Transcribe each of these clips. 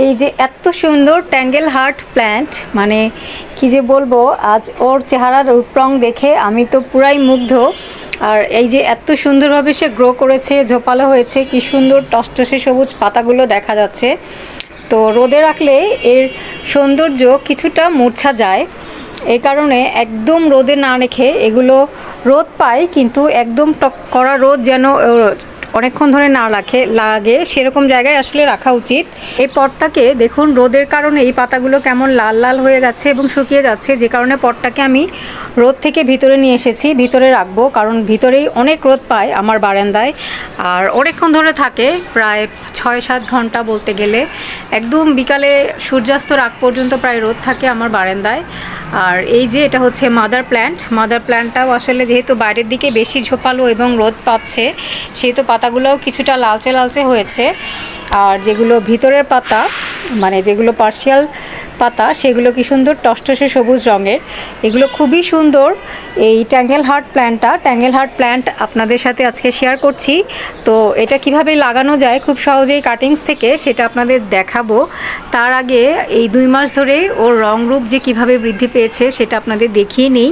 এই যে এত সুন্দর ট্যাঙ্গেল হার্ট প্ল্যান্ট, মানে কি যে বলবো, আজ ওর চেহারার রূপ রং দেখে আমি তো পুরাই মুগ্ধ। আর এই যে এত সুন্দরভাবে সে গ্রো করেছে, ঝোপালো হয়েছে, কি সুন্দর টসটসে সবুজ পাতাগুলো দেখা যাচ্ছে। তো রোদে রাখলে এর সৌন্দর্য কিছুটা মূর্ছা যায়, এই কারণে একদম রোদে না রেখে এগুলো রোদ পায়, কিন্তু একদম কড়া রোদ যেন অনেকক্ষণ ধরে না লাগে সেরকম জায়গায় আসলে রাখা উচিত। এই পটটাকে দেখুন, রোদের কারণে এই পাতাগুলো কেমন লাল লাল হয়ে গেছে এবং শুকিয়ে যাচ্ছে, যে কারণে পটটাকে আমি রোদ থেকে ভিতরে নিয়ে এসেছি, ভিতরে রাখবো, কারণ ভিতরেই অনেক রোদ পায় আমার বারান্দায়। আর অনেকক্ষণ ধরে থাকে, প্রায় 6-7 ঘন্টা বলতে গেলে, একদম বিকালে সূর্যাস্তর আগ পর্যন্ত প্রায় রোদ থাকে আমার বারান্দায়। আর এই যে এটা হচ্ছে মাদার প্ল্যান্টটাও আসলে যেহেতু বাইরের দিকে বেশি ঝোপালো এবং রোদ পাচ্ছে, সেহেতু পাতাগুলোও কিছুটা লালচে লালচে হয়েছে। আর যেগুলো ভিতরের পাতা, মানে যেগুলো পার্শিয়াল পাতা, সেগুলো কি সুন্দর টসটসে সবুজ রঙের। এগুলো খুবই সুন্দর। এই ট্যাঙ্গেল হার্ট প্ল্যান্ট আপনাদের সাথে আজকে শেয়ার করছি। তো এটা কিভাবে লাগানো যায় খুব সহজেই কাটিংস থেকে, সেটা আপনাদের দেখাবো। তার আগে এই 2 মাস ধরে ওর রূপ যে কিভাবে বৃদ্ধি পেয়েছে সেটা আপনাদের দেখিয়ে নিই।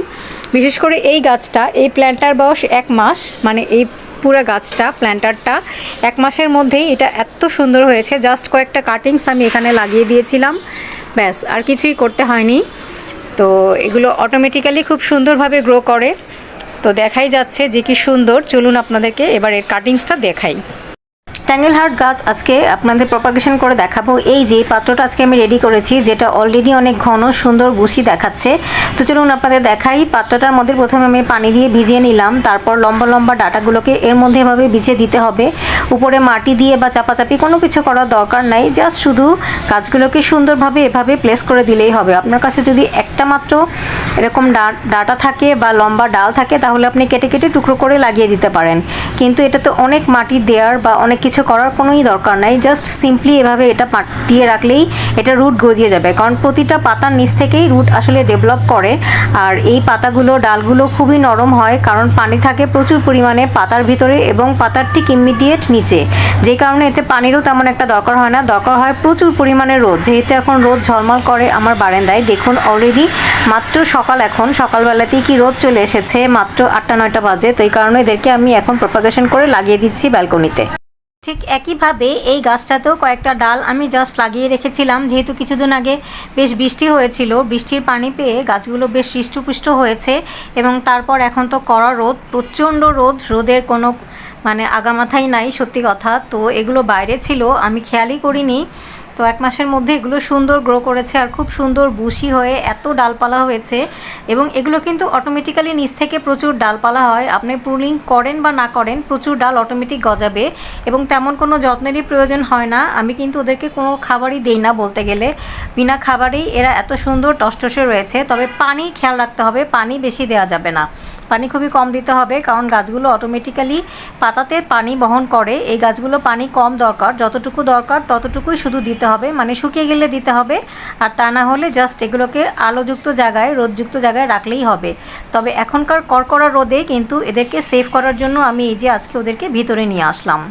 বিশেষ করে এই গাছটা, এই প্ল্যান্টটার বয়স 1 মাস, মানে এই পুরো গাছটা, প্ল্যান্টারটা 1 মাসের মধ্যেই এটা এত সুন্দর হয়েছে। জাস্ট কয়েকটা কাটিংস আমি এখানে লাগিয়ে দিয়েছিলাম, ব্যাস, আর কিছুই করতে হয়নি। তো এগুলো অটোমেটিক্যালি খুব সুন্দরভাবে গ্রো করে। তো দেখাই যাচ্ছে যে কি সুন্দর। চলুন আপনাদেরকে এবার এর কাটিংসটা দেখাই। ট্যাঙ্গেল হার্ট গাছ আজকে আপনাদের প্রপাগেশন করে দেখাবো। এই যে পাত্রটা আজকে আমি রেডি করেছি, যেটা অলরেডি অনেক ঘন সুন্দর বুশি দেখাচ্ছে। তো চলুন আপনাদের দেখাই। পাত্রটার মধ্যে প্রথমে আমি পানি দিয়ে ভিজিয়ে নিলাম, তারপর লম্বা লম্বা ডাটাগুলোকে এর মধ্যে এভাবে বিছিয়ে দিতে হবে। উপরে মাটি দিয়ে বা চাপাচাপি কোনো কিছু করার দরকার নাই, জাস্ট শুধু গাছগুলোকে সুন্দরভাবে এভাবে প্লেস করে দিলেই হবে। আপনার কাছে যদি একটা মাত্র এরকম ডাটা থাকে বা লম্বা ডাল থাকে, তাহলে আপনি কেটে কেটে টুকরো করে লাগিয়ে দিতে পারেন। কিন্তু এটাতে অনেক মাটি দেওয়ার বা অনেক কিছু করার কোনোই দরকার নাই, জাস্ট সিম্পলি এভাবে এটা দিয়ে রাখলেই এটা রুট গজিয়ে যাবে। কারণ প্রতিটা পাতার নিচ থেকেই রুট আসলে ডেভেলপ করে। আর এই পাতাগুলো, ডালগুলো খুবই নরম হয়, কারণ পানি থাকে প্রচুর পরিমাণে পাতার ভিতরে এবং পাতার ঠিক ইমিডিয়েট নিচে, যে কারণে এতে পানিরও তেমন একটা দরকার হয় না। দরকার হয় প্রচুর পরিমাণে রোদ। যেহেতু এখন রোদ ঝলমল করে আমার বারান্দায়, দেখুন অলরেডি মাত্র এখন সকালবেলাতেই কি রোদ চলে এসেছে, মাত্র 8-9টা বাজে। তো এই কারণে এদেরকে আমি এখন প্রপাগেশন করে লাগিয়ে দিচ্ছি ব্যালকনিতে। ঠিক একইভাবে এই গাছটাতেও কয়েকটা ডাল আমি জাস্ট লাগিয়ে রেখেছিলাম, যেহেতু কিছুদিন আগে বেশ বৃষ্টি হয়েছিল। বৃষ্টির পানি পেয়ে গাছগুলো বেশ হৃষ্টপুষ্ট হয়েছে। এবং তারপর এখন তো কড়া রোদ, প্রচণ্ড রোদের কোনো মানে আগামাথাই নাই, সত্যি কথা। তো এগুলো বাইরে ছিল, আমি খেয়ালই করিনি। তো 1 মাসের মধ্যে এগুলো সুন্দর গ্রো করেছে আর খুব সুন্দর বুশি হয়ে এত ডালপালা হয়েছে। এবং এগুলো কিন্তু অটোমেটিক্যালি নিচ থেকে প্রচুর ডালপালা হয়, আপনি প্রুনিং করেন বা না করেন প্রচুর ডাল অটোমেটিক গজাবে এবং তেমন কোনো যত্নেরই প্রয়োজন হয় না। আমি কিন্তু ওদেরকে কোনো খাবারই দেই না, বলতে গেলে বিনা খাবারেই এরা এত সুন্দর টসটসে রয়েছে। তবে পানি খেয়াল রাখতে হবে, পানি বেশি দেওয়া যাবে না, পানি খুবই কম দিতে হবে, কারণ গাছগুলো অটোমেটিক্যালি পাতাতে পানি বহন করে। এই গাছগুলো পানি কম দরকার, যতটুকু দরকার ততটুকুই শুধু দিতে হবে, মানে শুকিয়ে গেলে দিতে হবে। আর তা না হলে জাস্ট এগুলোকে আলোযুক্ত জায়গায়, রোদযুক্ত জায়গায় রাখলেই হবে। তবে এখনকার কড়কড়া রোদে কিন্তু এদেরকে সেভ করার জন্য আমি এই যে আজকে ওদেরকে ভিতরে নিয়ে আসলাম।